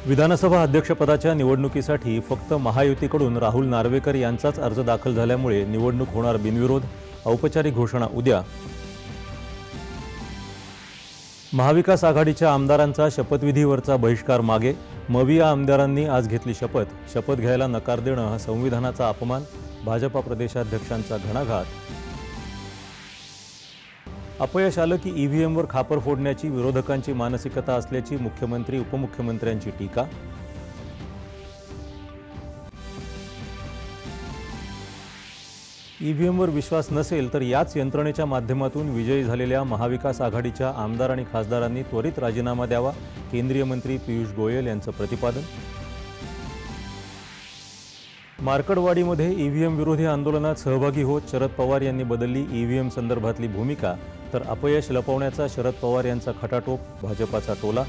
विधानसभा अध्यक्षपदाच्या निवडणुकीसाठी फक्त महायुतीकडून राहुल नार्वेकर यांचाच अर्ज दाखल झाल्यामुळे निवडणूक होणार बिनविरोध, औपचारिक घोषणा उद्या. महाविकास आघाडीच्या आमदारांचा शपथविधीवरचा बहिष्कार मागे, मवी या आमदारांनी आज घेतली शपथ. शपथ घ्यायला नकार देणं हा संविधानाचा अपमान, भाजपा प्रदेशाध्यक्षांचा घणाघात. अपयश आलं की ईव्हीएमवर खापर फोडण्याची विरोधकांची मानसिकता असल्याची मुख्यमंत्री उपमुख्यमंत्र्यांची टीका. ईव्हीएमवर विश्वास नसेल तर याच यंत्रणेच्या माध्यमातून विजयी झालेल्या महाविकास आघाडीच्या आमदार आणि खासदारांनी त्वरित राजीनामा द्यावा, केंद्रीय मंत्री पियुष गोयल यांचं प्रतिपादन. मार्कडवाडीमध्ये ईव्हीएम विरोधी आंदोलनात सहभागी होत शरद पवार यांनी बदलली ईव्हीएम संदर्भातली भूमिका, तर अपयश लपवण्याचा शरद पवार यांचा खटाटोप, भाजपाचा टोला.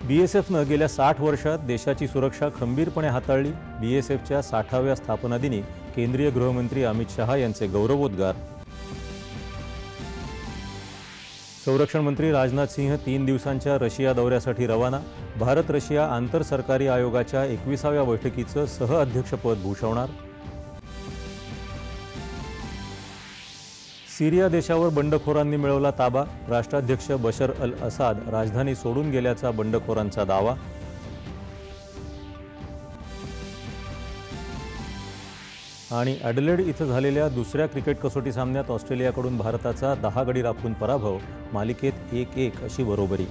बीएसएफनं गेल्या 60 वर्षात देशाची सुरक्षा खंबीरपणे हाताळली, बीएसएफच्या 60व्या स्थापना दिनी केंद्रीय गृहमंत्री अमित शहा यांचे गौरवोद्गार. संरक्षण मंत्री राजनाथ सिंह 3 दिवसांच्या रशिया दौऱ्यासाठी रवाना, भारत रशिया आंतर सरकारी आयोगाच्या 21व्या बैठकीचं सहअध्यक्षपद भूषवणार. सिरिया देशावर बंडखोरांनी मिळवला ताबा, राष्ट्राध्यक्ष बशर अल असाद राजधानी सोडून गेल्याचा बंडखोरांचा दावा. आणि ॲडलेड इथं झालेल्या दुसऱ्या क्रिकेट कसोटी सामन्यात ऑस्ट्रेलियाकडून भारताचा 10 गडी राखून पराभव, मालिकेत 1-1 अशी बरोबरी.